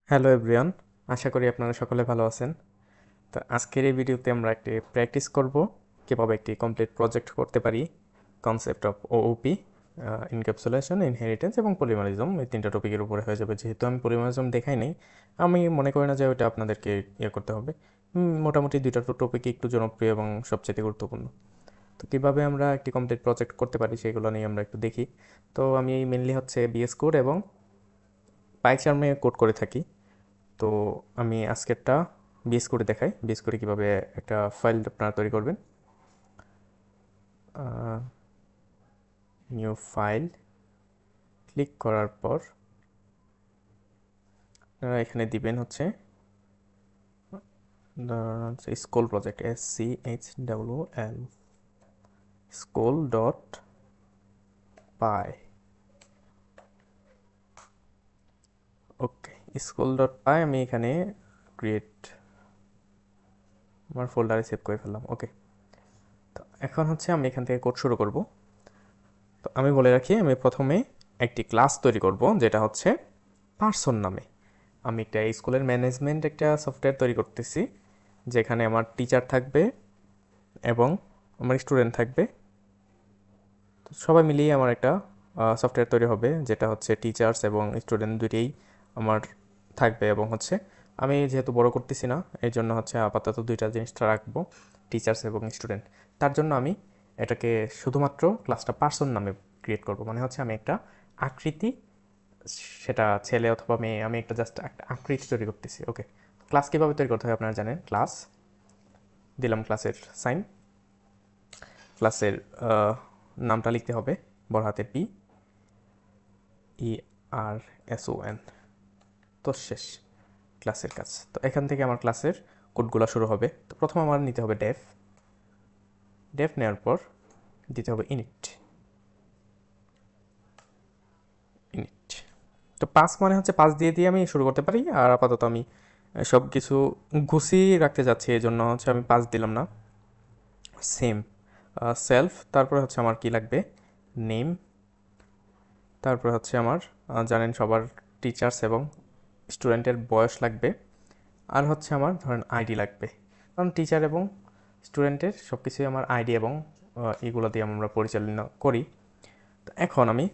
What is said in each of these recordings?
Hello everyone, আশা করি আপনারা সকলে ভালো আছেন। তো আজকের এই ভিডিওতে আমরা একটি প্র্যাকটিস করব কিভাবে একটি কমপ্লিট প্রজেক্ট করতে পারি। Concept of OOP, encapsulation, inheritance এবং পলিমারিজম, এই তিনটা টপিকের উপরে হয়ে যাবে। যেহেতু আমি পলিমারিজম দেখাই নাই, আমি মনে করি না যে ওইটা আপনাদেরকে করতে হবে। মোটামুটি দুইটা টপিকই একটু জনপ্রিয় এবং সবচেয়ে গুরুত্বপূর্ণ। তো কীভাবে আমরা একটি কমপ্লিট প্রজেক্ট করতে পারি সেগুলো নিয়ে আমরা একটু দেখি। তো আমি মেনলি হচ্ছে বিএস কোড এবং পাইচার্মে কোড করে থাকি। তো আমি আজকেরটা বিএস কোডে দেখাই, বিএস কোডে কীভাবে একটা ফাইল আপনারা তৈরি করবেন। নিউ ফাইল ক্লিক করার পর আপনারা এখানে দিবেন হচ্ছে school project, SCHWL, school dot py. Okay, school dot py আমি এখানে ক্রিয়েট আমার ফোল্ডারে সেভ করে ফেললাম। ওকে, তো এখন হচ্ছে আমি এখান থেকে কোড শুরু করব। তো আমি বলে রাখি, আমি প্রথমে একটি ক্লাস তৈরি করব যেটা হচ্ছে পার্সন নামে। আমি একটা স্কুলের ম্যানেজমেন্ট একটা সফটওয়্যার তৈরি করতেছি, যেখানে আমার টিচার থাকবে এবং আমার স্টুডেন্ট থাকবে। তো সবাই মিলিয়ে আমার একটা সফটওয়্যার তৈরি হবে, যেটা হচ্ছে টিচার্স এবং স্টুডেন্ট দুইটাই আমার থাকবে। এবং হচ্ছে আমি যেহেতু বড় করতেছি না, এই জন্য হচ্ছে আপাতত দুইটা জিনিসটা রাখবো, টিচার্স এবং স্টুডেন্ট। তার জন্য আমি এটাকে শুধুমাত্র ক্লাসটা পার্সন নামে ক্রিয়েট করব। মানে হচ্ছে আমি একটা আকৃতি, সেটা ছেলে অথবা মেয়ে, আমি একটা জাস্ট একটা আকৃতি তৈরি করতেছি। ওকে, ক্লাস কীভাবে তৈরি করতে হয় আপনারা জানেন। ক্লাস দিলাম, ক্লাসের সাইন, ক্লাসের নামটা লিখতে হবে বড় হাতের PERSON। তো শেষ ক্লাসের কাজ। তো এখান থেকে আমার ক্লাসের কোডগুলো শুরু হবে। তো প্রথম আমার নিতে হবে ডেফ, ডেফ নেওয়ার পর দিতে হবে ইনিট, ইনিট। তো পাস মানে হচ্ছে পাস দিয়ে দিয়ে আমি শুরু করতে পারি। আর আপাতত আমি সব কিছু গুছিয়ে রাখতে যাচ্ছি, এই জন্য হচ্ছে আমি পাস দিলাম না। সেম সেলফ, তারপরে হচ্ছে আমার কি লাগবে, নেম, তারপরে হচ্ছে আমার জানেন সবার টিচার্স এবং স্টুডেন্টের বয়স লাগবে। আর হচ্ছে আমার ধরেন আইডি লাগবে, কারণ টিচার এবং স্টুডেন্টের সব কিছুই আমার আইডি এবং এগুলো দিয়ে আমরা পরিচালনা করি। তো এখন আমি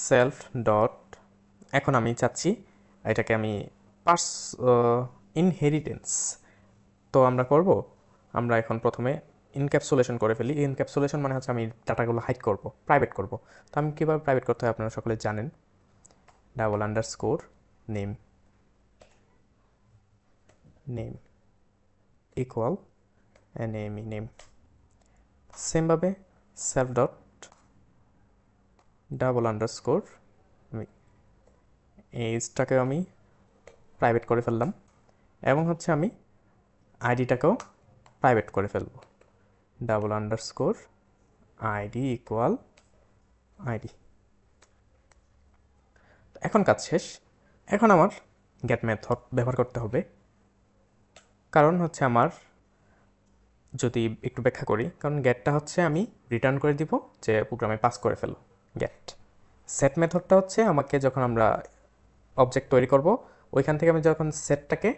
সেলফ ডট, এখন আমি চাচ্ছি এটাকে আমি পার্স ইনহেরিটেন্স। তো আমরা করব, আমরা এখন প্রথমে ইনক্যাপসুলেশন করে ফেলি। ইনক্যাপসুলেশন মানে হচ্ছে আমি ডাটাগুলো হাইড করব, প্রাইভেট করব। তো আমি কীভাবে প্রাইভেট করতে হয় আপনারা সকলে জানেন। Double underscore name, name equal NAME, name. সেমভাবে সেলফ ডট ডাবল আন্ডারস্কোর আমি এজটাকে আমি প্রাইভেট করে ফেললাম, এবং হচ্ছে আমি আইডিটাকেও প্রাইভেট করে ফেলব। Double underscore ID equal ID. এখন কাজ শেষ। এখন আমার গেট মেথড ব্যবহার করতে হবে, কারণ হচ্ছে আমার, যদি একটু ব্যাখ্যা করি, কারণ গেটটা হচ্ছে আমি রিটার্ন করে দিব যে প্রোগ্রামে পাস করে ফেলো গেট। সেট মেথডটা হচ্ছে আমাকে যখন আমরা অবজেক্ট তৈরি করব, ওইখান থেকে আমি যখন সেটটাকে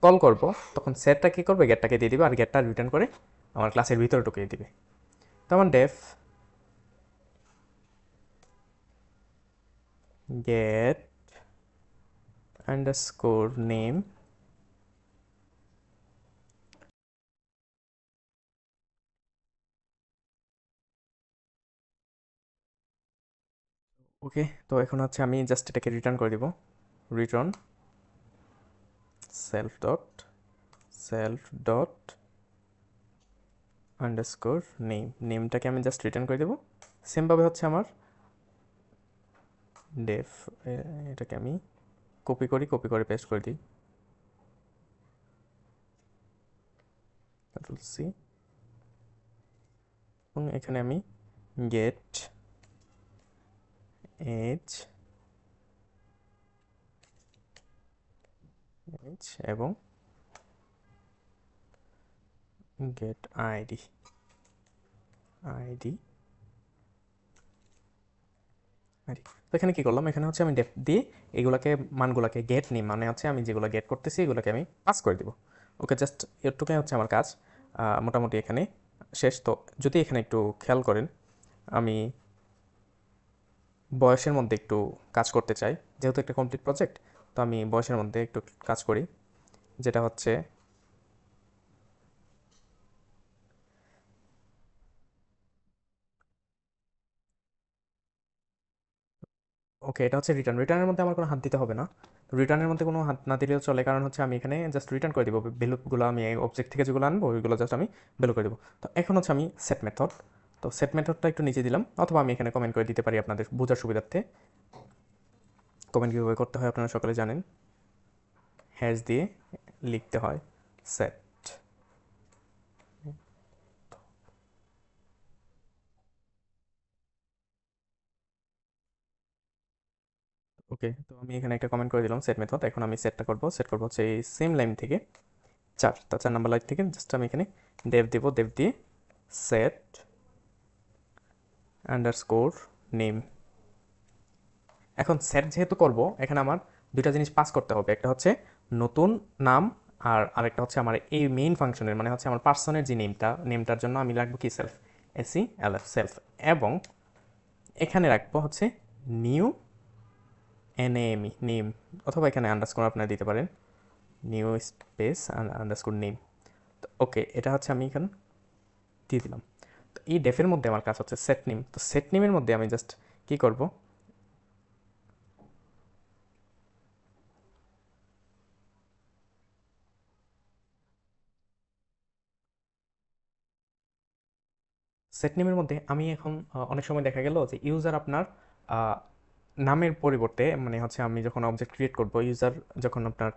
কল করব, তখন সেটটা কী করবে, গেটটাকে দিয়ে দিবে, আর গেটটা রিটার্ন করে আমার ক্লাসের ভিতরে ঢুকিয়ে দিবে। তেমন def get underscore name, okay. তো এখন হচ্ছে আমি জাস্ট এটাকে রিটার্ন করে দিব, return self dot underscore name, নেমটাকে আমি জাস্ট রিটার্ন করে দেবো। সেমভাবে হচ্ছে আমার ডেফ, এটাকে আমি কপি করে পেস্ট করে দিই, কন্ট্রোল সি, এবং এখানে আমি গেট এজ এবং গেট আইডি তো এখানে কি করলাম, এখানে হচ্ছে আমি ডেফ দিয়ে এগুলোকে মানগুলোকে গেট নিই, মানে হচ্ছে আমি যেগুলো গেট করতেছি এগুলোকে আমি পাস করে দিব। ওকে, জাস্ট এটুকুই হচ্ছে আমার কাজ। মোটামুটি এখানে শেষ। তো যদি এখানে একটু খেয়াল করেন, আমি বয়সের মধ্যে একটু কাজ করতে চাই, যেহেতু একটা কমপ্লিট প্রজেক্ট। তো আমি বয়সের মধ্যে একটু কাজ করি, যেটা হচ্ছে ওকে, এটা হচ্ছে রিটার্নের মধ্যে আমার কোনো হাত দিতে হবে না। রিটার্নের মধ্যে কোনো হাত না দিলেও চলে, কারণ হচ্ছে আমি এখানে জাস্ট রিটার্ন করে দিব ভ্যালুগুলো, আমি এই অবজেক্ট থেকে যেগুলো আনবো ওইগুলো জাস্ট আমি ভ্যালু করে দেবো। তো এখন হচ্ছে আমি সেট মেথড, তো সেট মেথডটা একটু নিচে দিলাম, অথবা আমি এখানে কমেন্ট করে দিতে পারি আপনাদের বোঝার সুবিধার্থে। কমেন্ট কীভাবে করতে হয় আপনারা সকলে জানেন, হ্যাশ দিয়ে লিখতে হয় সেট। ওকে, তো আমি এখানে একটা কমেন্ট করে দিলাম সেট মেথড। এখন আমি সেট করবো হচ্ছে এই সেম লাইন থেকে 4, তা 4 নাম্বার লাইন থেকে জাস্ট আমি এখানে ডেভ দিব, ডেভ দিয়ে সেট আন্ডারস্কোর নেম। এখন সেট যেহেতু করব, এখানে আমার দুইটা জিনিস পাস করতে হবে, একটা হচ্ছে নতুন নাম, আর আরেকটা হচ্ছে আমার এই মেইন ফাংশনের, মানে হচ্ছে আমার পার্সনের যে নেমটার জন্য আমি রাখবো কি সেলফ, SELF সেলফ। এবং এখানে রাখবো হচ্ছে নিউ NAME নেম, অথবা এখানে আন্ডারস্কোর আপনারা দিতে পারেন, নিউ স্পেস আন্ডারস্কোর নেম। তো ওকে, এটা হচ্ছে আমি এখানে দিয়ে দিলাম। তো এই ডেফের মধ্যে আমার কাজ হচ্ছে সেট নেম। তো সেট নেমের মধ্যে আমি জাস্ট কি করব, সেট নেমের মধ্যে আমি এখন অনেক সময় দেখা গেল যে ইউজার আপনার আহ, নামের পরিবর্তে, মানে হচ্ছে আমি যখন অবজেক্ট ক্রিয়েট করব, ইউজার যখন আপনার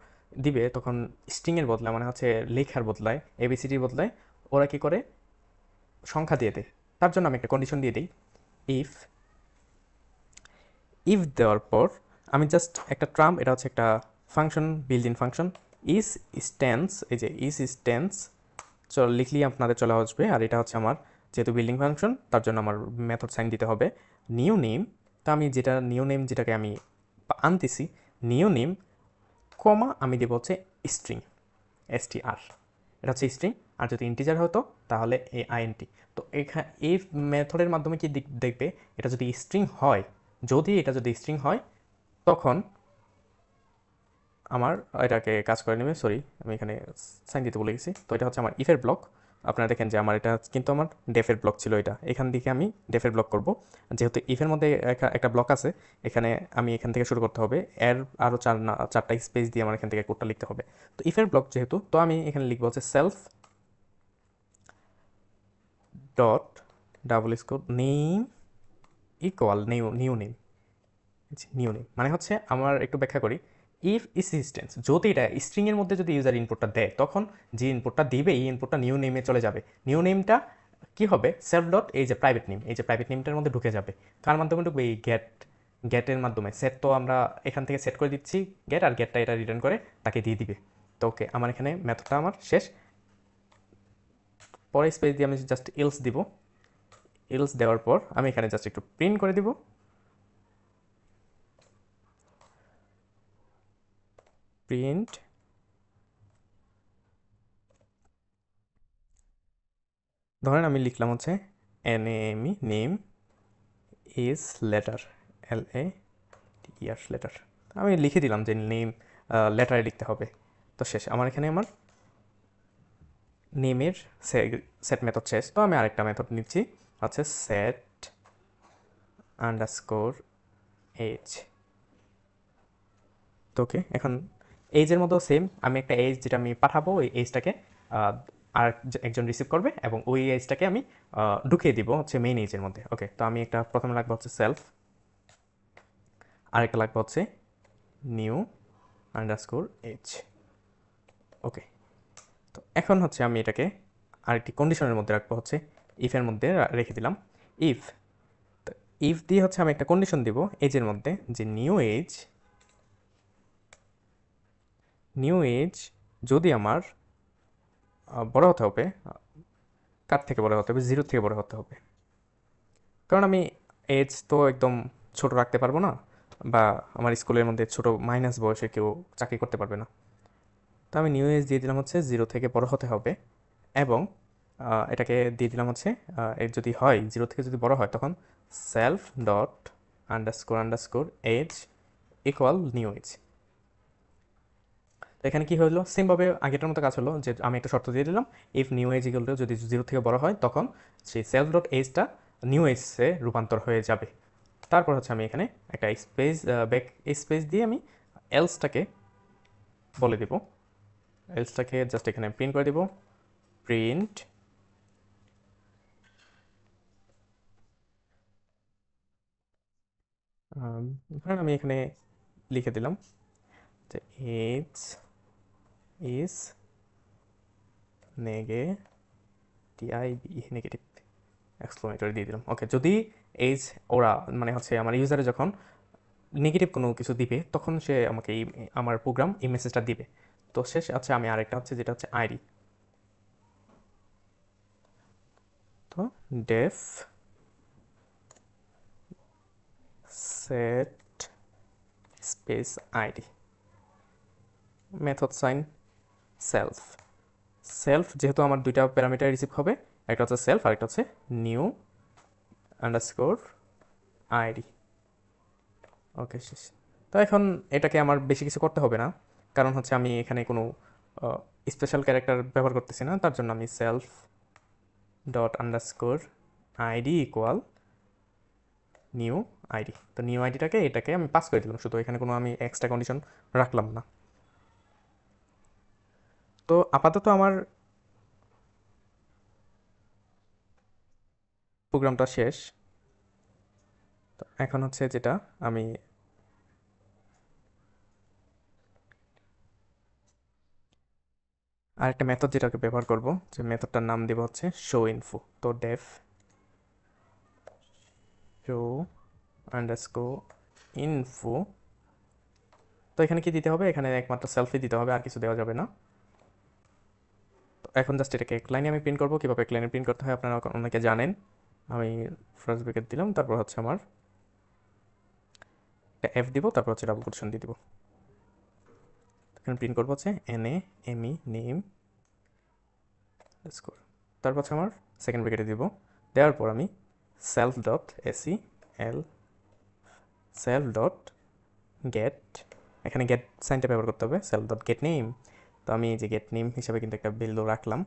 দিবে তখন স্ট্রিংয়ের বদলায়, মানে হচ্ছে লেখার বদলায়, ABCDর বদলায়, ওরা কি করে সংখ্যা দিয়ে দেয়। তার জন্য আমি একটা কন্ডিশন দিয়ে দিই, ইফ ইফ দেওয়ার পর আমি জাস্ট একটা ট্রাম, এটা হচ্ছে একটা function, build in function, is stance, এই যে ইস স্ট্যান্স লিখলেই আপনাদের চলে আসবে। আর এটা হচ্ছে আমার যেহেতু বিল্ডিং ফাংশন, তার জন্য আমার মেথড সাইন দিতে হবে নিউ নেম। তা আমি যেটা নিউ নেম যেটাকে আমি আনতেছি, নিউ নেম কমা আমি দেবো হচ্ছে স্ট্রিং, STR, এটা হচ্ছে স্ট্রিং। আর যদি ইন্টিজার হতো তাহলে INT। তো এই মেথডের মাধ্যমে কি দেখবে, এটা যদি স্ট্রিং হয়, যদি স্ট্রিং হয় তখন আমার এটাকে কাজ করে নেবে। সরি, আমি এখানে সাইন দিতে বলে গেছি। তো এটা হচ্ছে আমার ইফের ব্লক। আপনারা দেখেন যে আমার এটা কিন্তু আমার ডেফের ব্লক ছিল, এটা এখান থেকে আমি ডেফের ব্লক করব। যেহেতু ইফের মধ্যে একটা ব্লক আছে, এখানে আমি এখান থেকে শুরু করতে হবে, এর আরও চারটা স্পেস দিয়ে আমার এখান থেকে কোডটা লিখতে হবে। তো ইফের ব্লক যেহেতু, তো আমি এখানে লিখবো হচ্ছে self dot double score name equal new name মানে হচ্ছে, আমার একটু ব্যাখ্যা করি, ইফ ইনসিস্টেন্স, যদি এটা স্ট্রিংয়ের মধ্যে যদি ইউজার ইনপুটটা দেয়, তখন যে ইনপুটটা দিবে এই ইনপুটটা নিউ নেমে চলে যাবে। নিউ নেমটা কি হবে, সেলফ ডট এই যে প্রাইভেট নেম, এই যে প্রাইভেট নেমটার মধ্যে ঢুকে যাবে। কার মাধ্যমে ঢুকবে, এই গেটের মাধ্যমে। সেট তো আমরা এখান থেকে সেট করে দিচ্ছি গেট, আর গেটটা এটা রিটার্ন করে তাকে দিয়ে দিবে। তো ওকে, আমার এখানে মেথডটা আমার শেষ। পরে স্পেস দিয়ে আমি জাস্ট এলস দিব, এলস দেওয়ার পর আমি এখানে জাস্ট একটু প্রিন্ট করে দিব, প্রিন্ট ধরেন আমি লিখলাম হচ্ছে NAME name is letter, LATER letter. আমি লিখে দিলাম যে নেম লেটারে লিখতে হবে। তো শেষ, আমার এখানে আমার নেমের সেট মেথড শেষ। তো আমি আরেকটা মেথড নিচ্ছি, হচ্ছে সেট আন্ডারস্কোর এজ। তো ওকে, এখন এজের মতো সেম, আমি একটা এজ যেটা আমি পাঠাবো, ওই এজটাকে আর একজন রিসিভ করবে, এবং ওই এজটাকে আমি ঢুকিয়ে দিব হচ্ছে মেইন এজের মধ্যে। ওকে, তো আমি একটা প্রথমে লাগবে হচ্ছে সেলফ, আরেকটা লাগবে হচ্ছে নিউ আন্ডারস্কোর এজ। ওকে, তো এখন হচ্ছে আমি এটাকে আরেকটি কন্ডিশনের মধ্যে রাখবো, হচ্ছে ইফের মধ্যে রেখে দিলাম ইফ। তো ইফ দিয়ে হচ্ছে আমি একটা কন্ডিশন দিব এজের মধ্যে, যে নিউ এজ যদি আমার বড় হতে হবে, কার থেকে বড় হতে হবে, 0 থেকে বড় হতে হবে। কারণ আমি এজ তো একদম ছোট রাখতে পারবো না, বা আমার স্কুলের মধ্যে ছোট মাইনাস বয়সে কেউ চাকরি করতে পারবে না। তো আমি নিউ এজ দিয়ে দিলাম হচ্ছে 0 থেকে বড় হতে হবে, এবং এটাকে দিয়ে দিলাম হচ্ছে এর যদি হয় 0 থেকে যদি বড় হয় তখন self dot underscore underscore age equal new age. তো এখানে কি হলো, সেমভাবে আগেটার মতো কাজ হলো যে আমি একটা শর্ত দিয়ে দিলাম, if new age equal to যদি 0 থেকে বড় হয় তখন সেই সেলফ ডট এজটা নিউ এজে রূপান্তর হয়ে যাবে। তারপর হচ্ছে আমি এখানে একটা স্পেস ব্যাক স্পেস দিয়ে আমি এলসটাকে বলে দেব, এলসটাকে জাস্ট এখানে প্রিন্ট করে দেব, প্রিন্ট ধরেন আমি এখানে লিখে দিলাম যে এজ ইজ নেগেটিভ এক্সক্লেমেটরি দিয়ে দিলাম। ওকে, যদি এজ ওরা মানে হচ্ছে আমার ইউজারে যখন নেগেটিভ কোনো কিছু দিবে তখন সে আমাকে আমার প্রোগ্রাম এই মেসেজটা দিবে। তো শেষ আছে আমি আরেকটা হচ্ছে যেটা হচ্ছে আইডি। তো def set space ID method sign self. Self যেহেতু আমার দুইটা প্যারামিটার রিসিভ হবে, একটা হচ্ছে সেলফ আর একটা হচ্ছে নিউ আন্ডারস্কোর আইডি। ওকে শেষ। তো এখন এটাকে আমার বেশি কিছু করতে হবে না, কারণ হচ্ছে আমি এখানে কোনো স্পেশাল ক্যারেক্টার ব্যবহার করতেছি না, তার জন্য আমি self dot underscore ID equal new ID. তো নিউ আইডিটাকে এটাকে আমি পাস করে দিলাম শুধু, এখানে কোনো আমি এক্সট্রা কন্ডিশন রাখলাম না। তো আপাতত আমার প্রোগ্রামটা শেষ। তো এখন হচ্ছে যেটা আমি আরেকটা মেথড যেটাকে ব্যবহার করব, যে মেথডটার নাম দেব হচ্ছে শো ইনফো। তো ডেফ শো আন্ডারস্কোর ইনফো। তো এখানে কি দিতে হবে, এখানে একমাত্র সেলফি দিতে হবে, আর কিছু দেওয়া যাবে না। তো এখন জাস্ট এটাকে এক লাইনে আমি প্রিন্ট করবো, কীভাবে এক লাইনে প্রিন্ট করতে হয় আপনারা অনেকে জানেন। আমি ফার্স্ট ব্রেকেট দিলাম, তারপর হচ্ছে আমার একটা এফ দিব, তারপর হচ্ছে ডাবল কোটেশন দিয়ে দিব। এখানে প্রিন্ট করবো হচ্ছে NAME নেম স্কোর। তারপর হচ্ছে আমার সেকেন্ড ব্রেকেটে দিব, দেওয়ার পর আমি self dot SEL self dot gate, এখানে গেট সাইনটা ব্যবহার করতে হবে, সেলফ ডট গেট নেম। তো আমি এই যে গেট নেম হিসাবে কিন্তু একটা ভ্যালু রাখলাম,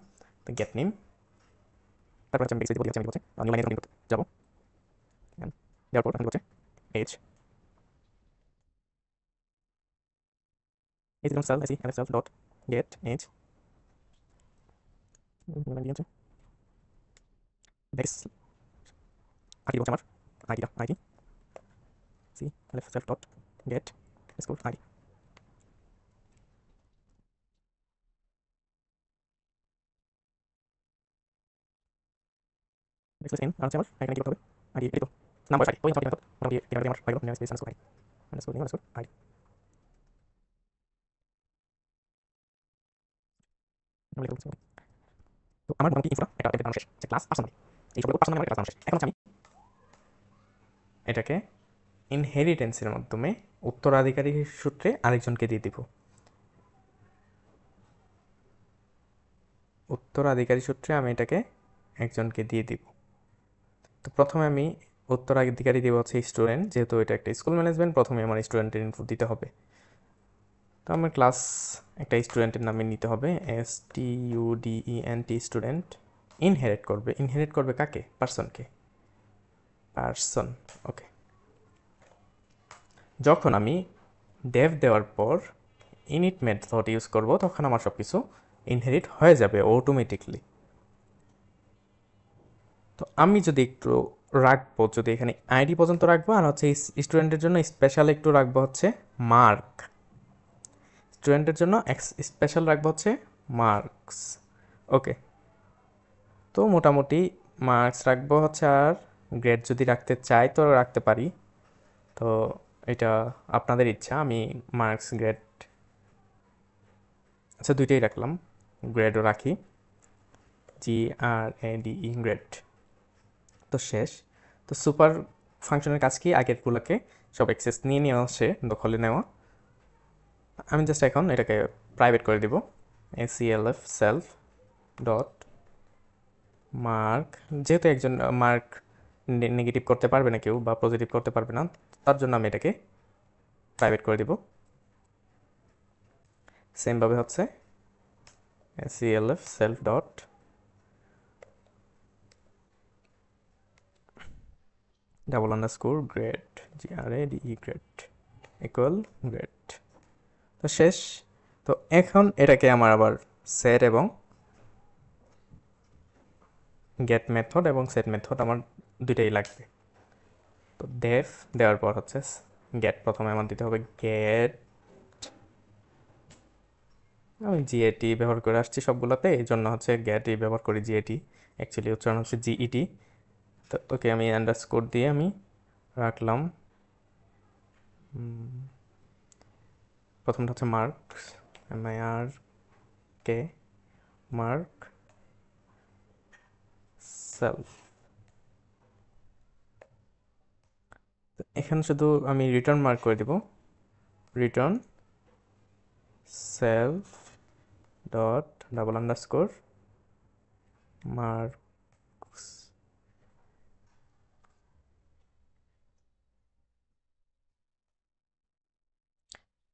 তো গেট নেম। তারপর হচ্ছে আমি বেসিক বলতে হচ্ছে নিউ লাইনে করতে যাবো, দেওয়ার পর আমি হচ্ছে এজ এজ দিলাম self self dot get age হচ্ছে বেস আইডি হচ্ছে আমার ID self dot get score ID. এন আর হচ্ছে আমার এখানে কি করতে হবে, আইডি এই তো নাম্বার আইডি ওই নাম্বার মোটামুটি এখানে আমার পাইলো new space underscore ID underscore ID. তো আমার মোটামুটি ইনফোটা একটা নাম শেষ, যে ক্লাস পার্সন এই সবগুলো পার্সন নামের একটা ক্লাস নাম শেষ। এখন হচ্ছে আমি এটাকে ইনহেরিটেন্সের মাধ্যমে উত্তরাধিকারী সূত্রে আরেকজনকে দিয়ে দিব। উত্তরাধিকারী সূত্রে আমি এটাকে একজনকে দিয়ে দিব। তো প্রথমে আমি উত্তরাধিকারী দিব হচ্ছে স্টুডেন্ট, যেহেতু এটা একটা স্কুল ম্যানেজমেন্ট, প্রথমে আমার স্টুডেন্টের ইনফো দিতে হবে। তো আমার ক্লাস একটা স্টুডেন্টের নামে নিতে হবে, STUDENT স্টুডেন্ট। ইনহেরিট করবে কাকে, পার্সনকে, পার্সন। ওকে, যখন আমি ডেভ দেওয়ার পর ইনিট মেথড ইউজ করব তখন আমার সব কিছু ইনহেরিট হয়ে যাবে অটোমেটিকলি। তো আমি যদি একটু রাখবো, যদি এখানে আইডি পর্যন্ত রাখবো, আর হচ্ছে স্টুডেন্টের জন্য স্পেশাল একটু রাখবো হচ্ছে মার্ক, স্টুডেন্টের জন্য স্পেশাল রাখবো হচ্ছে মার্কস। ওকে, তো মোটামুটি মার্কস রাখবো হচ্ছে, আর গ্রেড যদি রাখতে চাই তো রাখতে পারি। তো এটা আপনাদের ইচ্ছা, আমি মার্কস গ্রেড আচ্ছা দুইটাই রাখলাম, গ্রেডও রাখি, GRADE গ্রেড। তো শেষ। তো সুপার ফাংশনের কাজ কি আগেরগুলোকে সব অ্যাক্সেস নিয়ে নেওয়া আসে, দখলে নেওয়া। আমি জাস্ট এখন এটাকে প্রাইভেট করে দিব, ACLF সেলফ ডট মার্ক, যেহেতু একজন মার্ক নেগেটিভ করতে পারবে না কেউ বা পজিটিভ করতে পারবে না, তার জন্য আমি এটাকে প্রাইভেট করে দিব। সেমভাবে হচ্ছে ACLF self dot double underscore grade, GRADE grade equal grade. তো শেষ। তো এখন এটাকে আমার আবার সেট এবং গেট মেথড এবং সেট মেথড আমার দুইটাই লাগবে। তো ডেফ দেওয়ার পর হচ্ছে গেট, প্রথমে আমার দিতে হবে গেট, আমি জিএটি ব্যবহার করে আসছি সবগুলোতে, এই জন্য হচ্ছে গেটই ব্যবহার করি, জিএটি অ্যাকচুয়ালি উচ্চারণ হচ্ছে জিইটি। তো ওকে আমি আন্ডারস্কোর দিয়ে আমি রাখলাম, প্রথমটা হচ্ছে মার্ক, MIRK মার্ক সেলফ। এখানে শুধু আমি রিটার্ন মার্ক করে দিব, return self dot double underscore marks.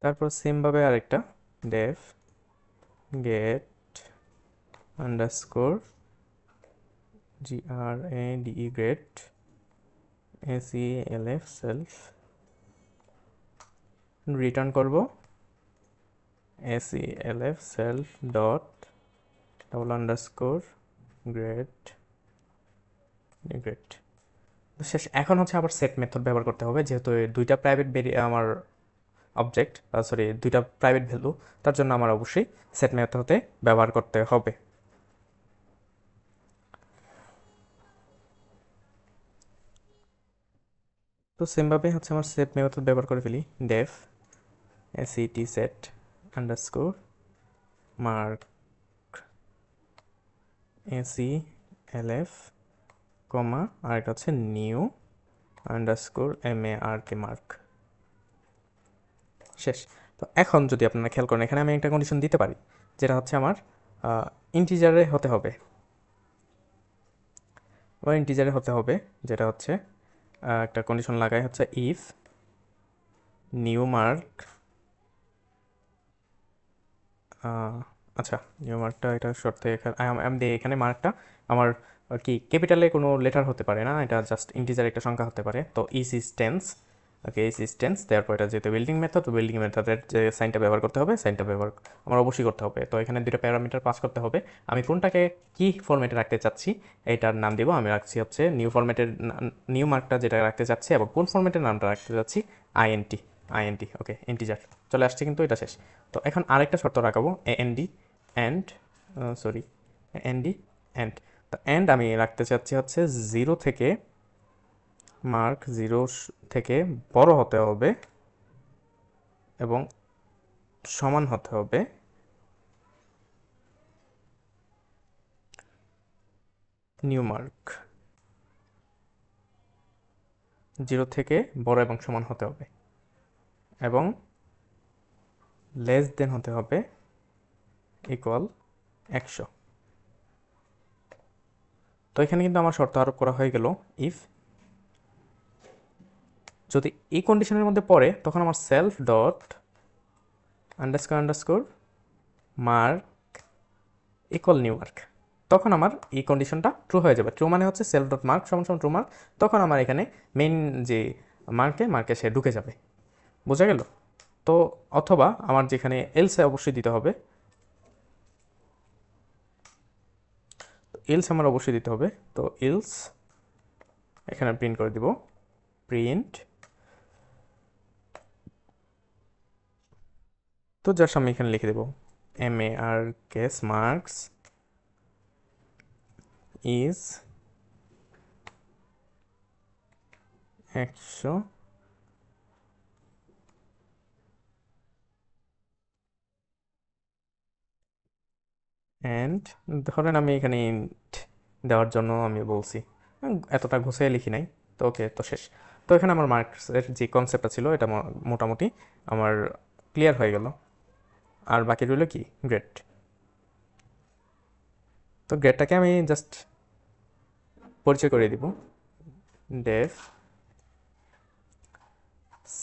তারপর সেমভাবে আরেকটা def get underscore GRADE grade ACLF self, return করব ACLF self dot double underscore grade grade. শেষ। এখন হচ্ছে আবার সেট মেথড ব্যবহার করতে হবে, যেহেতু দুইটা প্রাইভেট আমার অবজেক্ট, সরি দুইটা প্রাইভেট ভ্যালু, তার জন্য আমার অবশ্যই সেট মেথডে ব্যবহার করতে হবে। তো সেমভাবে হচ্ছে আমার সেট মেথড ব্যবহার করে ফেলি, def SET set underscore mark ACLF comma আর এটা হচ্ছে নিউ আন্ডারস্কোর MARK মার্ক। শেষ। তো এখন যদি আপনারা খেয়াল করেন, এখানে আমি একটা কন্ডিশন দিতে পারি, যেটা হচ্ছে আমার ইন্টিজারে হতে হবে, ইন্টিজারে হতে হবে, যেটা হচ্ছে একটা কন্ডিশন লাগাই হচ্ছে ইফ নিউ মার্ক, আচ্ছা নিউ মার্কটা এটা শর্তে আমি দিই, এখানে মার্কটা আমার কি ক্যাপিটালে কোনো লেটার হতে পারে না, এটা জাস্ট ইন্টিজার একটা সংখ্যা হতে পারে। তো ইসিস্টেন্স, ওকে ইসিস্টেন্স দেওয়ার পর এটা যেহেতু বিল্ডিং মেথড, বিল্ডিং মেথডের যে সাইনটা ব্যবহার করতে হবে, সাইনটা ব্যবহার আমার অবশ্যই করতে হবে। তো এখানে দুটো প্যারামিটার পাস করতে হবে, আমি কোনটাকে কি ফরম্যাটে রাখতে চাচ্ছি এইটার নাম দিব, আমি রাখছি হচ্ছে নিউ ফরম্যাটের, নিউ মার্কটা যেটা রাখতে চাচ্ছি, এবং কোন ফরম্যাটের নামটা রাখতে চাচ্ছি আইএনটি, ওকে ইন্টিজার চলে আসছে, কিন্তু এটা শেষ। তো এখন আরেকটা শর্ত রাখাবো, এএনডি অ্যান্ড, সরি এএনডি অ্যান্ড। তো অ্যান্ড আমি রাখতে চাচ্ছি হচ্ছে জিরো থেকে, মার্ক জিরো থেকে বড় হতে হবে এবং সমান হতে হবে নিউ মার্ক, জিরো থেকে বড় এবং সমান হতে হবে এবং লেস দেন হতে হবে ইকুয়াল 100। তো এখানে কিন্তু আমার শর্ত আরোপ করা হয়ে গেল, ইফ যদি এই কন্ডিশনের মধ্যে পড়ে, তখন আমার self dot underscore mark equal new mark, তখন আমার এই কন্ডিশনটা ট্রু হয়ে যাবে। ট্রু মানে হচ্ছে সেলফ ডট মার্ক সমান সমান ট্রু মার্ক, তখন আমার এখানে মেইন যে মার্কে সে ঢুকে যাবে। বোঝা গেল? তো অথবা আমার যেখানে এলসে অবশ্যই দিতে হবে, এলস আমার অবশ্যই দিতে হবে। তো এলস এখানে প্রিন্ট করে দিব, প্রিন্ট, তো জাস্ট আমি এখানে লিখে দেবো MARK মার্কস ইজ 100 অ্যান্ড, ধরেন আমি এখানে ইন্ট দেওয়ার জন্য আমি বলছি, এতটা ঘুষিয়ে লিখি নাই। তো ওকে, তো শেষ। তো এখানে আমার মার্কসের যে কনসেপ্টটা ছিল এটা মোটামুটি আমার ক্লিয়ার হয়ে গেল। আর বাকি রইল কি গ্রেড। তো গ্রেডটাকে আমি জাস্ট পরিচয় করে দিব। ডেফ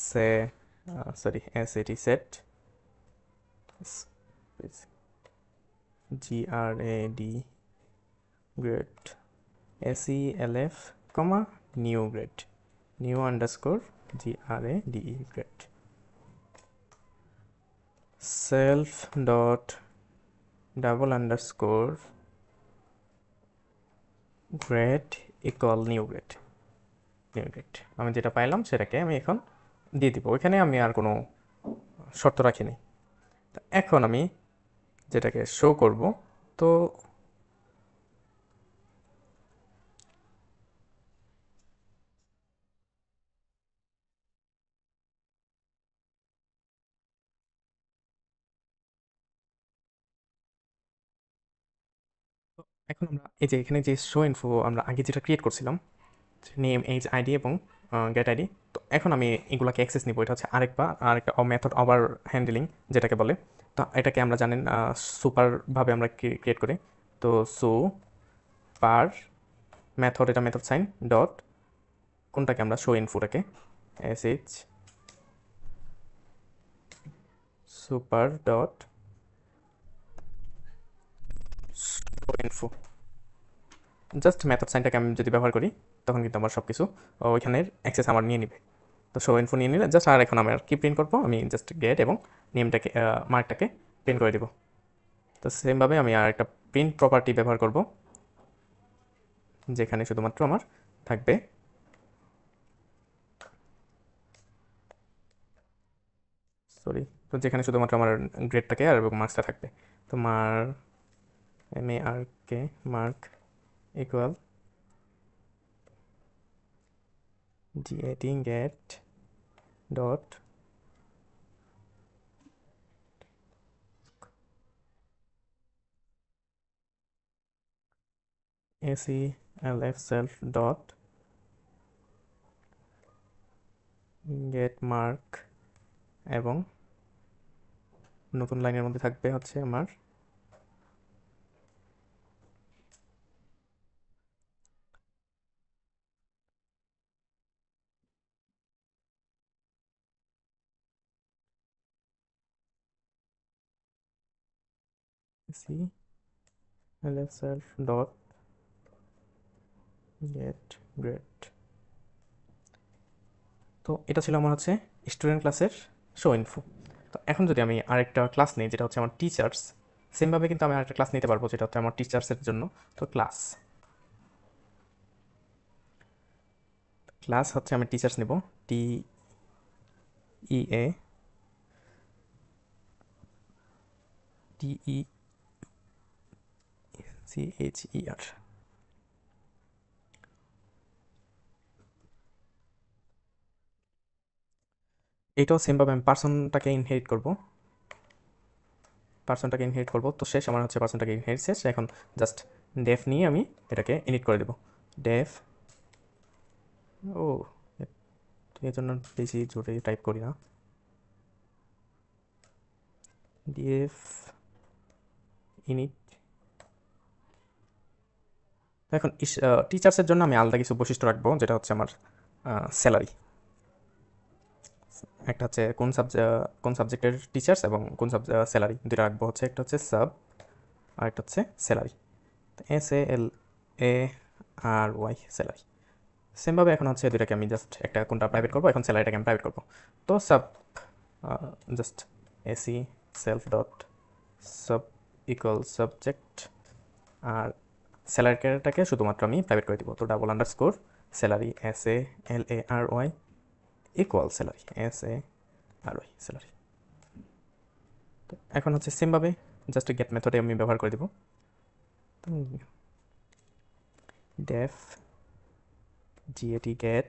সে sorry S A T set GRAD grade SELF comma new grade new underscore GRADE grade self dot double underscore grade equal new grade আমি যেটা পাইলাম সেটাকে আমি এখন দিয়ে দিব। ওইখানে আমি আর কোনো শর্ত রাখিনি। এখন আমি যেটাকে শো করব, তো এখন আমরা এই যে এখানে যে শো ইনফো আমরা আগে যেটা ক্রিয়েট করছিলাম, নেম এজ আইডি এবং গেট আইডি, তো এখন আমি এগুলাকে অ্যাক্সেস নিব। এটা হচ্ছে আরেকটা মেথড ওভার হ্যান্ডলিং যেটাকে বলে। তো এটাকে আমরা জানেন সুপারভাবে আমরা ক্রিয়েট করি। তো সো পার মেথড, এটা মেথড সাইন ডট কোনটাকে আমরা শো ইনফোটাকে S H super dot show info, just method সাইনটাকে আমি যদি ব্যবহার করি তখন কিন্তু আমার সব কিছু ওইখানের অ্যাক্সেস আমার নিয়ে নিবে। তো শো ইনফো নিয়ে নিলে জাস্ট আর এখন আমার কি প্রিন্ট করবো, আমি জাস্ট গেট এবং নেমটাকে মার্কটাকে প্রিন্ট করে দিব। তো সেমভাবে আমি আর একটা প্রিন্ট প্রপার্টি ব্যবহার করব, যেখানে শুধুমাত্র আমার থাকবে তো যেখানে শুধুমাত্র আমার গ্রেডটাকে আর এবং মার্কসটা থাকবে। তো MARK mark equal get dot SELF self dot get mark, এবং নতুন লাইনের মধ্যে থাকবে হচ্ছে আমার SELF self dot get grade। তো এটা ছিল আমার হচ্ছে স্টুডেন্ট ক্লাসের শো ইনফো। তো এখন যদি আমি আরেকটা ক্লাস নিই যেটা হচ্ছে আমার টিচার্স, সেমভাবে কিন্তু আমি আরেকটা ক্লাস নিতে পারবো যেটা হচ্ছে আমার টিচার্সের জন্য। তো ক্লাস হচ্ছে আমি টিচার্স নিব, TEACHER। এটাও সেমভাবে আমি পার্সনটাকে ইনহেরিট করব। তো শেষ আমার হচ্ছে পার্সনটাকে ইনহেরিট শেষ। এখন জাস্ট ডেফ নিয়ে আমি এটাকে ইনিট করে দেব। ডেফ ও এই জন্য বেশি জোরে টাইপ করি না। DF init. এখন টিচার্সের জন্য আমি আলাদা কিছু বৈশিষ্ট্য রাখবো, যেটা হচ্ছে আমার স্যালারি। একটা হচ্ছে কোন সাবজেক্টের টিচার্স এবং কোন স্যালারি দুটো রাখবো, হচ্ছে একটা হচ্ছে সাব আর একটা হচ্ছে স্যালারি। SALARY salary. সেমভাবে এখন হচ্ছে দুটাকে আমি জাস্ট একটা কোনটা প্রাইভেট করবো, এখন স্যালারিটাকে আমি প্রাইভেট করবো। তো জাস্ট এসি self dot sub equal subject, আর স্যালারিটাকে শুধুমাত্র আমি প্রাইভেট করে দিব। তো double underscore salary SALARY equal salary SALARY salary. তো এখন হচ্ছে সেমভাবে জাস্ট গেট মেথডে আমি ব্যবহার করে দিব। ডেফ get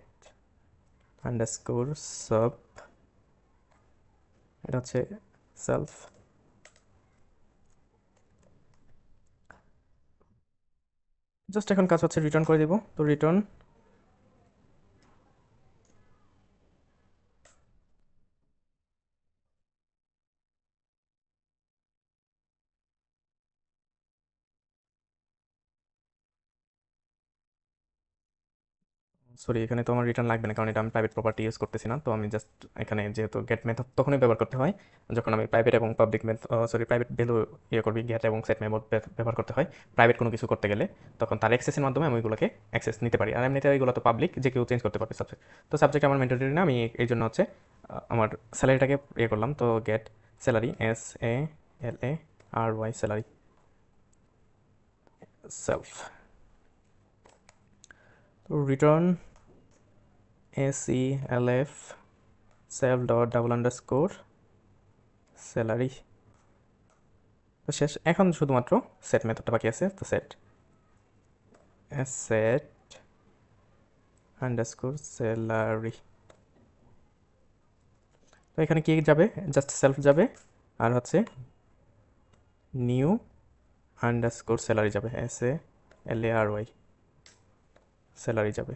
আন্ডারস্কোর সাব, এটা হচ্ছে সেলফ। জাস্ট এখন কাজ হচ্ছে রিটার্ন করে দিব। তো রিটার্ন সরি, এখানে তো আমার রিটার্ন লাগবে না, কারণ এটা আমি প্রাইভেট প্রপার্টি ইউজ করতেছি না। তো আমি জাস্ট এখানে যেহেতু গেট মেথড তখনই ব্যবহার করতে হয় যখন আমি প্রাইভেট এবং পাবলিক প্রাইভেট ভ্যালু করবি, গেট এবং সেট মেথড ব্যবহার করতে হয় প্রাইভেট কোনো কিছু করতে গেলে। তখন তার অ্যাক্সেসের মাধ্যমে আমি ওইগুলোকে অ্যাক্সেস নিতে পারি। আর এমনিতে এগুলো তো পাবলিক, যে কেউ চেঞ্জ করতে পারবে সাবজেক্ট। তো সাবজেক্ট আমার ম্যান্ডেটরি না, আমি এই জন্য হচ্ছে আমার স্যালারিটাকে করলাম। তো get salary, SALARY, salary self. তো return SELF self dot double underscore salary. তো শেষ, এখন শুধুমাত্র সেট মেথডটা বাকি আছে। তো সেট আন্ডারস্কোর স্যালারি। তো এখানে কি যাবে, জাস্ট সেলফ যাবে, আর হচ্ছে নিউ আন্ডারস্কোর স্যালারি যাবে, SALARY স্যালারি যাবে।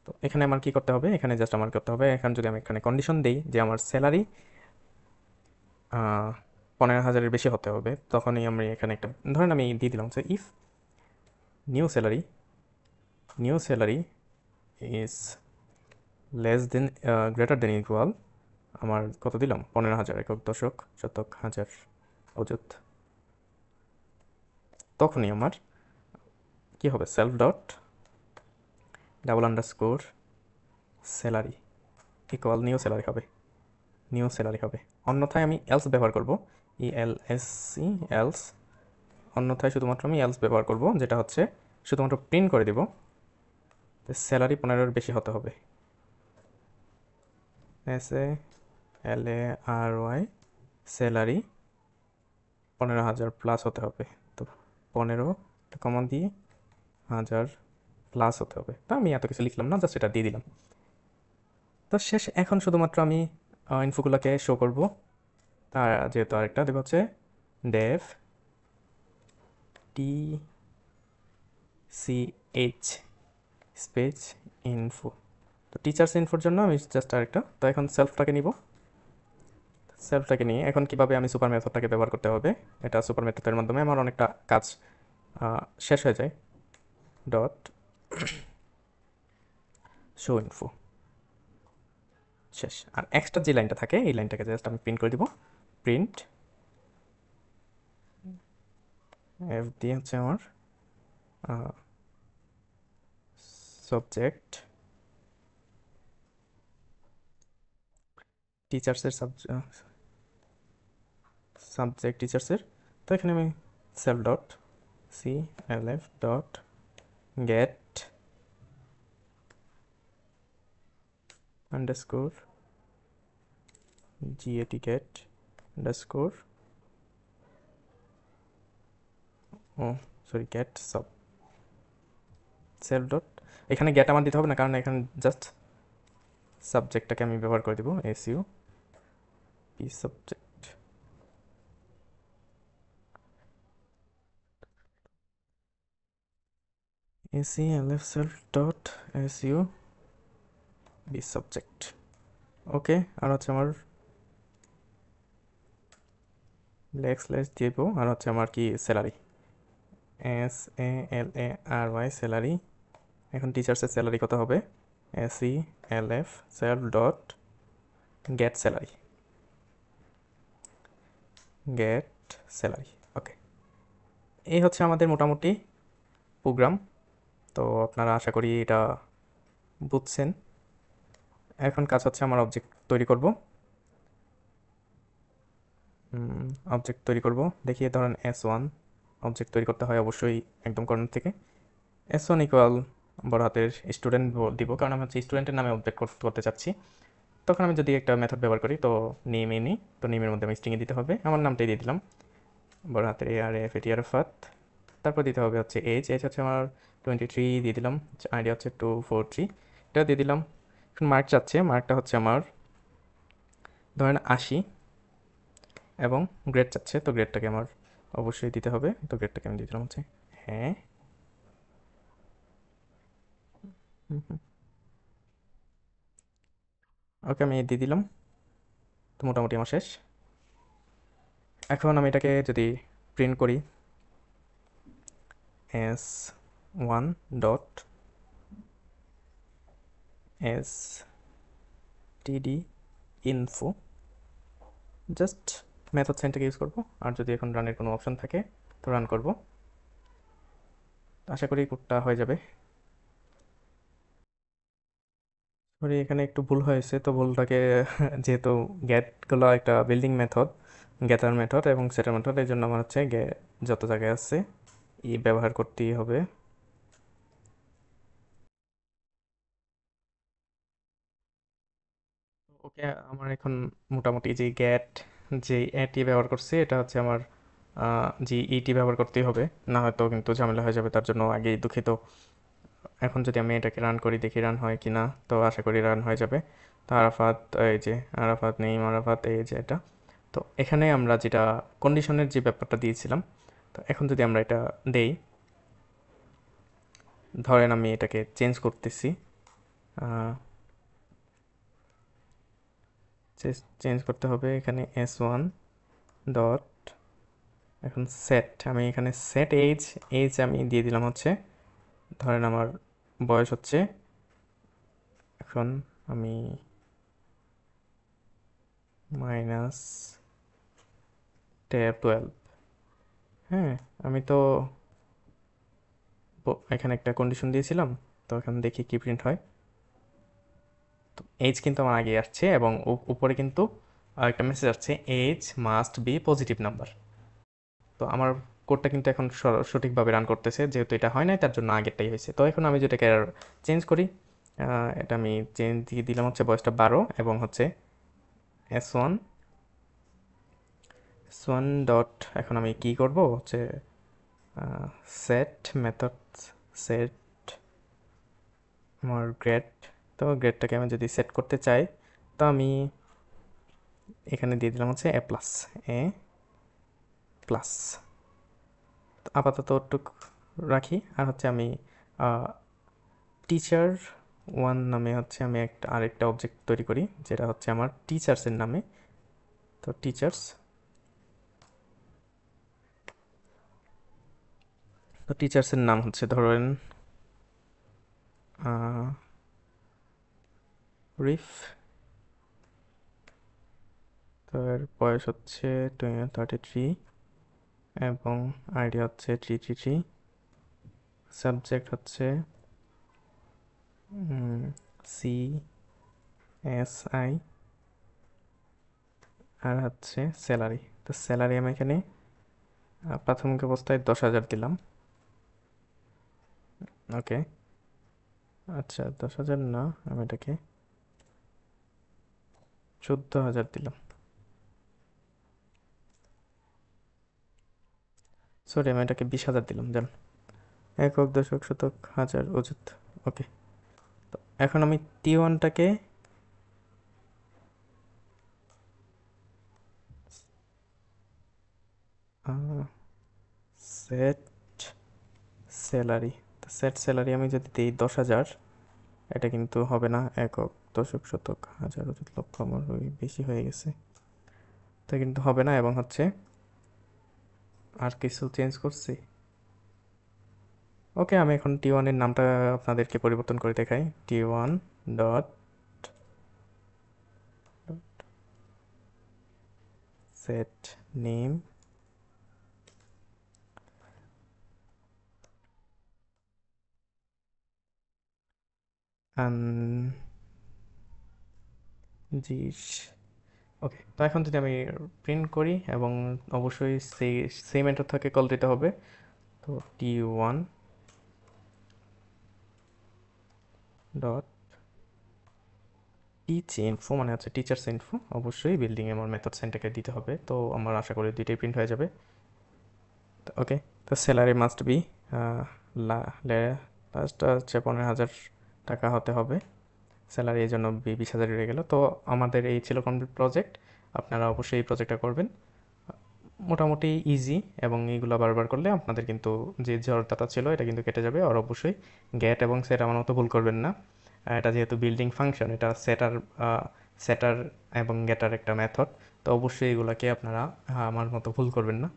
তো এখানে আমার কি করতে হবে, এখানে জাস্ট আমার করতে হবে, এখন যদি আমি এখানে কন্ডিশন দিই যে আমার স্যালারি 15,000-এর বেশি হতে হবে, তখনই আমি এখানে একটা ধরেন আমি দিয়ে দিলাম যে if new salary is less than greater than equal, আমার কত দিলাম, 15,000 একক দশক শতক হাজার অযুত, তখনই আমার কি হবে, self dot double underscore salary equal new salary হবে। অন্যথায় আমি এলস ব্যবহার করব, ELSE এলস। অন্যথায় শুধুমাত্র আমি এলস ব্যবহার করব, যেটা হচ্ছে শুধুমাত্র প্রিন্ট করে দিব স্যালারি 15-এর বেশি হতে হবে, SALARY স্যালারি 15,000 প্লাস হতে হবে। তো 15 কমন দিয়ে 1,000 প্লাস হতে হবে। তা আমি এত কিছু লিখলাম না, জাস্ট এটা দিয়ে দিলাম। তো শেষ, এখন শুধুমাত্র আমি ইনফোগুলোকে শো করব। তার যেহেতু আরেকটা দেব হচ্ছে ডেভ TCH স্পেস ইনফো। তো টিচার্স ইনফোর জন্য আমি জাস্ট আরেকটা, তো এখন সেলফটাকে নিব। সেলফটাকে নিয়ে এখন কিভাবে আমি সুপার মেথডটাকে ব্যবহার করতে হবে, এটা সুপার মেথডের মাধ্যমে আমার অনেকটা কাজ শেষ হয়ে যায়। ডট শো ইনফো শেষ। আর এক্সট্রা যে লাইনটা থাকে এই লাইনটাকে জাস্ট আমি প্রিন্ট করে দিব, প্রিন্ট এফ দিয়ে হচ্ছে আমার সাবজেক্ট টিচার্সের সাবজেক্ট টিচার্সের। তো এখানে আমি self dot CLF dot get underscore get underscore get self dot, এখানে গেট আমার দিতে হবে না, কারণ এখানে জাস্ট সাবজেক্টটাকে আমি ব্যবহার করে দেবো, SU P subject. SELF self dot SU B subject. Okay, আর হচ্ছে আমার ব্ল্যাক স্ল্যাশ দিব, আর হচ্ছে আমার কি স্যালারি, SALARY স্যালারি। এখন টিচার্সের স্যালারি কত হবে, SELF self dot get salary. Okay, এই হচ্ছে আমাদের মোটামুটি প্রোগ্রাম। তো আপনারা আশা করি এটা বুঝছেন। এখন কাজ হচ্ছে আমার অবজেক্ট তৈরি করব। দেখি, ধরেন S1 অবজেক্ট তৈরি করতে হয় অবশ্যই একদম কর্নার থেকে। S1 ইকুয়াল বড় হাতের স্টুডেন্ট দিব, কারণ আমি হচ্ছে স্টুডেন্টের নামে অবজেক্ট করতে চাচ্ছি। তখন আমি যদি একটা মেথড ব্যবহার করি, তো নেমে নিই, তো নেমের মধ্যে আমি স্ট্রিংয়ে দিতে হবে, আমার নামটাই দিয়ে দিলাম, বড় হাতের ARFAT আরাফাত। তারপর দিতে হবে হচ্ছে এজ হচ্ছে আমার 23 দিয়ে দিলাম, আইডি হচ্ছে 243, এটা দিয়ে দিলাম। এখন মার্ক চাচ্ছে, মার্কটা হচ্ছে আমার ধরেন 80, এবং গ্রেড চাচ্ছে, তো গ্রেডটাকে আমার অবশ্যই দিতে হবে, তো গ্রেডটাকে আমি দিয়ে দিলাম হচ্ছে হ্যাঁ। ওকে, আমি দিয়ে দিলাম। তো মোটামুটি আমার শেষ। এখন আমি এটাকে যদি প্রিন্ট করি, S1 ডট এস টিডি ইনফো, জাস্ট মেথড সাইনটাকে ইউজ করব। আর যদি এখন রানের কোনো অপশন থাকে তো রান করব, আশা করি কোডটা হয়ে যাবে। সরি, এখানে একটু ভুল হয়েছে, তো ভুলটাকে যেহেতু গেটগুলো একটা বিল্ডিং মেথড, গেটার মেথড এবং সেটার মেথড, এই জন্য আমার হচ্ছে যত জায়গায় আছে ব্যবহার করতেই হবে। ওকে, আমার এখন মোটামুটি যে এটি ব্যবহার করছি এটা হচ্ছে আমার যে ইটি ব্যবহার করতেই হবে, না হয়তো কিন্তু ঝামেলা হয়ে যাবে, তার জন্য আগেই দুঃখিত। এখন যদি আমি এটাকে রান করি, দেখি রান হয় কি না, তো আশা করি রান হয়ে যাবে। তো আরাফাত, এই যে আরাফাত নেই, আরাফাত, এই যে এটা। তো এখানে আমরা যেটা কন্ডিশনের যে ব্যাপারটা দিয়েছিলাম, তো এখন যদি আমরা এটা দেই, ধরেন আমি এটাকে চেঞ্জ করতেছি, চেঞ্জ করতে হবে এখানে S1 ডট, এখন সেট, আমি এখানে সেট এজ, আমি দিয়ে দিলাম হচ্ছে, ধরেন আমার বয়স হচ্ছে, এখন আমি মাইনাস 12। হ্যাঁ, আমি তো এখানে একটা কন্ডিশন দিয়েছিলাম, তো এখন দেখি কি প্রিন্ট হয়। তো এজ কিন্তু আমার আগে আসছে এবং উপরে কিন্তু একটা মেসেজ আসছে, age must be positive number. তো আমার কোডটা কিন্তু এখন সঠিকভাবে রান করতেছে, যেহেতু এটা হয় নাই তার জন্য আগেরটাই হয়েছে। তো এখন আমি যেটাকে চেঞ্জ করি, এটা আমি চেঞ্জ দিয়ে দিলাম হচ্ছে বয়সটা 12 এবং হচ্ছে S1 ডট, এখন আমি কি করব হচ্ছে সেট মেথড, সেট আমার গ্রেড। তো গ্রেডটাকে আমি যদি সেট করতে চাই, তো আমি এখানে দিয়ে দিলাম হচ্ছে এ প্লাস। আপাতত ওটুক রাখি। আর হচ্ছে আমি টিচার ওয়ান নামে হচ্ছে আমি আরেকটা অবজেক্ট তৈরি করি, যেটা হচ্ছে আমার টিচার্সের নামে। তো টিচার্সের নাম হচ্ছে ধরেন রিফ, তো এর বয়স হচ্ছে 33 এবং আইডি হচ্ছে 333, সাবজেক্ট হচ্ছে CSI, আর হচ্ছে স্যালারি। তো স্যালারি আমি এখানে প্রাথমিক অবস্থায় 10,000 দিলাম। ওকে, আচ্ছা 10,000 না, আমি এটাকে 14,000 দিলাম। সরি, আমি এটাকে 20,000 দিলাম, দেন একক, দশক, শতক, হাজার, অযুত। ওকে, তো এখন আমি T1টাকে সেট স্যালারি, তো সেট স্যালারি আমি যদি দিই 10,000, এটা কিন্তু হবে না, একক, দশক, শতক, হাজার, অযুত, লক্ষ, আমার বেশি হয়ে গেছে, তো কিন্তু হবে না। এবং হচ্ছে আর কিছু চেঞ্জ করছি। ওকে, আমি এখন T1-এর নামটা আপনাদেরকে পরিবর্তন করে দেখাই। T1 ডট সেট নেম, জিস। ওকে, তো এখন যদি আমি প্রিন্ট করি, এবং অবশ্যই সেই মেথড থেকে কল দিতে হবে। তো T1 ডট টিচ ইনফো, মানে হচ্ছে টিচার্স ইনফো, অবশ্যই বিল্ডিংয়ে আমার মেথড সাইনটাকে দিতে হবে। তো আমার আশা করি দুইটাই প্রিন্ট হয়ে যাবে। ওকে, তো স্যালারি মাস্ট বি লাস্টটা হচ্ছে 15,000 টাকা হতে হবে স্যালারি, এই জন্য 20,000 রয়ে গেল। তো আমাদের এই ছিল কমপ্লিট প্রজেক্ট। আপনারা অবশ্যই এই প্রজেক্টটা করবেন, মোটামুটি ইজি, এবং এইগুলো বারবার করলে আপনাদের কিন্তু যে জড়তাটা ছিল এটা কিন্তু কেটে যাবে। আর অবশ্যই গ্যাট এবং সেট আমার মতো ভুল করবেন না, এটা যেহেতু বিল্ডিং ফাংশন, এটা সেটার এবং গেটার একটা মেথড, তো অবশ্যই এগুলোকে আপনারা আমার মতো ভুল করবেন না।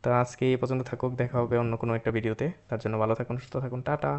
তো আজকে এই পর্যন্ত থাকুক, দেখা হবে অন্য কোনো একটা ভিডিওতে। তার জন্য ভালো থাকুন, সুস্থ থাকুন, টাটা।